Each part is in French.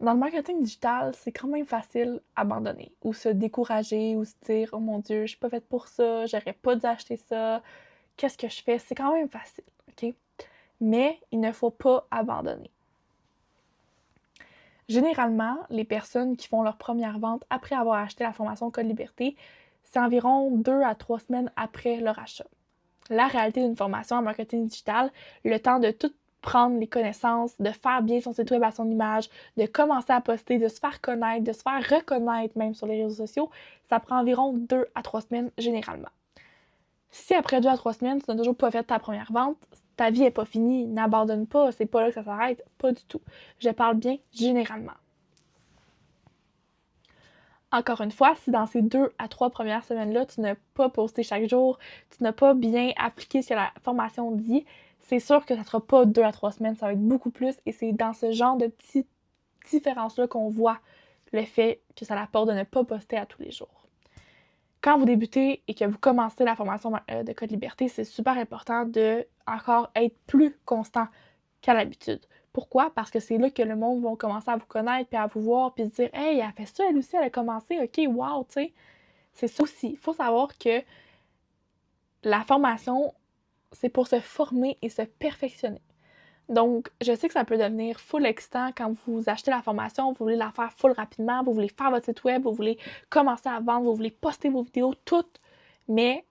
Dans le marketing digital, c'est quand même facile abandonner ou se décourager ou se dire «Oh mon Dieu, je suis pas faite pour ça, j'aurais pas dû acheter ça, qu'est-ce que je fais?» C'est quand même facile, OK? Mais il ne faut pas abandonner. Généralement, les personnes qui font leur première vente après avoir acheté la formation Code Liberté, c'est environ 2 à 3 semaines après leur achat. La réalité d'une formation en marketing digital, le temps de tout prendre les connaissances, de faire bien son site web à son image, de commencer à poster, de se faire connaître, de se faire reconnaître même sur les réseaux sociaux, ça prend environ 2 à 3 semaines généralement. Si après 2 à 3 semaines, tu n'as toujours pas fait ta première vente, ta vie n'est pas finie, n'abandonne pas, c'est pas là que ça s'arrête, pas du tout. Je parle bien généralement. Encore une fois, si dans ces 2 à 3 premières semaines-là, tu n'as pas posté chaque jour, tu n'as pas bien appliqué ce que la formation dit, c'est sûr que ça ne sera pas 2 à 3 semaines, ça va être beaucoup plus et c'est dans ce genre de petites différences-là qu'on voit le fait que ça apporte de ne pas poster à tous les jours. Quand vous débutez et que vous commencez la formation de Code Liberté, c'est super important de encore être plus constant qu'à l'habitude. Pourquoi? Parce que c'est là que le monde va commencer à vous connaître, puis à vous voir, puis se dire «Hey, elle a fait ça, elle aussi, elle a commencé, ok, wow», tu sais. C'est ça aussi. Il faut savoir que la formation, c'est pour se former et se perfectionner. Donc, je sais que ça peut devenir full excitant quand vous achetez la formation, vous voulez la faire full rapidement, vous voulez faire votre site web, vous voulez commencer à vendre, vous voulez poster vos vidéos, toutes, mais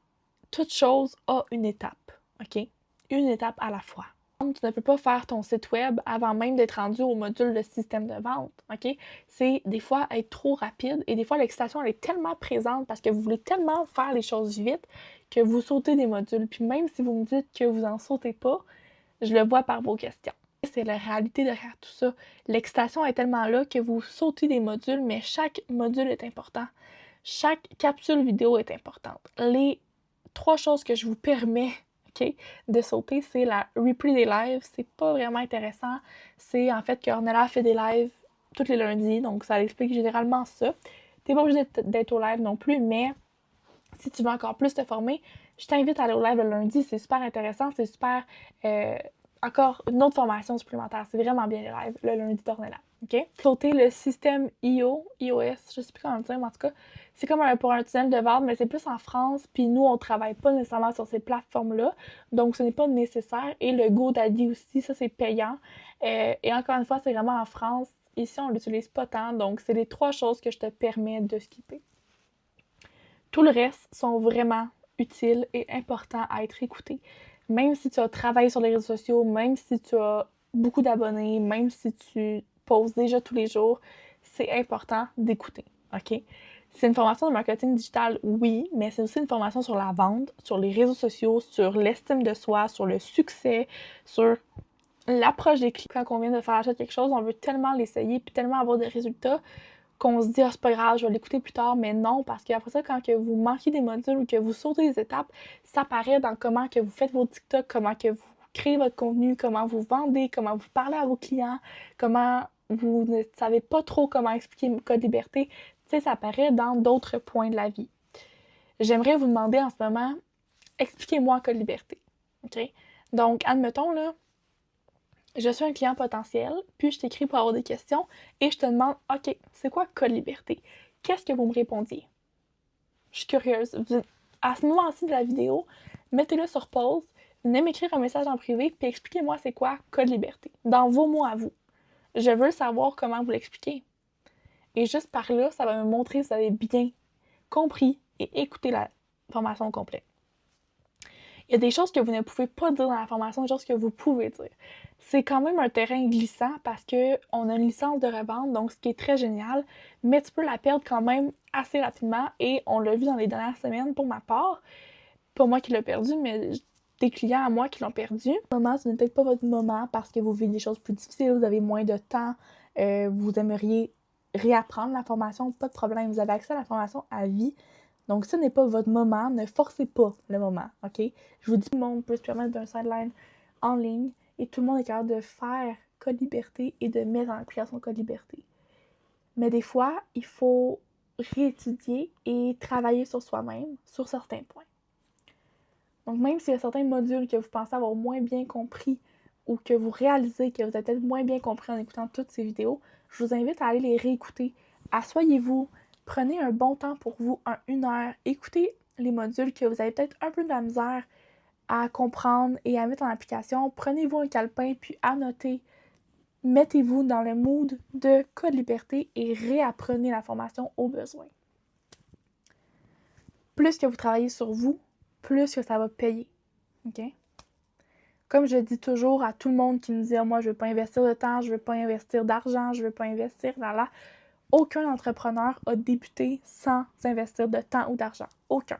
toute chose a une étape, ok? Une étape à la fois. Tu ne peux pas faire ton site web avant même d'être rendu au module de système de vente, ok? C'est des fois être trop rapide et des fois l'excitation elle est tellement présente parce que vous voulez tellement faire les choses vite que vous sautez des modules. Puis même si vous me dites que vous en sautez pas, je le vois par vos questions. C'est la réalité derrière tout ça. L'excitation est tellement là que vous sautez des modules, mais chaque module est important. Chaque capsule vidéo est importante. Les 3 choses que je vous permets, OK, de sauter, c'est la replay des lives. C'est pas vraiment intéressant. C'est en fait qu'Ornella fait des lives tous les lundis, donc ça explique généralement ça. T'es pas obligé d'être au live non plus, mais si tu veux encore plus te former, je t'invite à aller au live le lundi. C'est super intéressant, c'est super... encore une autre formation supplémentaire. C'est vraiment bien les lives le lundi d'Ornella. OK? Sauter le système iOS, je sais plus comment le dire, mais en tout cas, c'est comme pour un tunnel de vente, mais c'est plus en France, puis nous, on travaille pas nécessairement sur ces plateformes-là, donc ce n'est pas nécessaire. Et le GoDaddy aussi, ça, c'est payant. Et encore une fois, c'est vraiment en France. Ici, on l'utilise pas tant, donc c'est les 3 choses que je te permets de skipper. Tout le reste sont vraiment utiles et importants à être écoutés. Même si tu as travaillé sur les réseaux sociaux, même si tu as beaucoup d'abonnés, même si tu poses déjà tous les jours, c'est important d'écouter, OK? C'est une formation de marketing digital, oui, mais c'est aussi une formation sur la vente, sur les réseaux sociaux, sur l'estime de soi, sur le succès, sur l'approche des clients. Quand on vient de faire acheter quelque chose, on veut tellement l'essayer puis tellement avoir des résultats qu'on se dit ah, c'est pas grave, je vais l'écouter plus tard, mais non, parce qu'après ça, quand que vous manquez des modules ou que vous sautez des étapes, ça apparaît dans comment que vous faites vos TikTok, comment que vous créez votre contenu, comment vous vendez, comment vous parlez à vos clients, comment vous ne savez pas trop comment expliquer Code Liberté. Tu sais, ça apparaît dans d'autres points de la vie. J'aimerais vous demander en ce moment, expliquez-moi Code Liberté. OK? Donc, admettons, là, je suis un client potentiel, puis je t'écris pour avoir des questions et je te demande OK, c'est quoi Code Liberté? Qu'est-ce que vous me répondiez? Je suis curieuse. À ce moment-ci de la vidéo, mettez-le sur pause, venez m'écrire un message en privé, puis expliquez-moi c'est quoi Code Liberté, dans vos mots à vous. Je veux savoir comment vous l'expliquez. Et juste par là, ça va me montrer si vous avez bien compris et écouté la formation complète. Il y a des choses que vous ne pouvez pas dire dans la formation, des choses que vous pouvez dire. C'est quand même un terrain glissant parce qu'on a une licence de revente, donc ce qui est très génial, mais tu peux la perdre quand même assez rapidement et on l'a vu dans les dernières semaines pour ma part. Pas moi qui l'ai perdu, mais des clients à moi qui l'ont perdu. Ce moment, ce n'est peut-être pas votre moment parce que vous vivez des choses plus difficiles, vous avez moins de temps, vous aimeriez réapprendre la formation, pas de problème, vous avez accès à la formation à vie. Donc, ce n'est pas votre moment, ne forcez pas le moment, OK? Je vous dis, tout le monde peut se permettre d'un sideline en ligne et tout le monde est capable de faire Code Liberté et de mettre en application Code Liberté. Mais des fois, il faut réétudier et travailler sur soi-même sur certains points. Donc, même s'il y a certains modules que vous pensez avoir moins bien compris ou que vous réalisez que vous avez peut-être moins bien compris en écoutant toutes ces vidéos, je vous invite à aller les réécouter. Asseyez-vous, prenez un bon temps pour vous, une heure, écoutez les modules que vous avez peut-être un peu de la misère à comprendre et à mettre en application. Prenez-vous un calepin, puis annotez. Mettez-vous dans le mood de Code Liberté et réapprenez la formation au besoin. Plus que vous travaillez sur vous, plus que ça va payer. OK? Comme je dis toujours à tout le monde qui me dit « moi, je ne veux pas investir de temps, je ne veux pas investir d'argent, je ne veux pas investir dans la... » Aucun entrepreneur a débuté sans investir de temps ou d'argent. Aucun.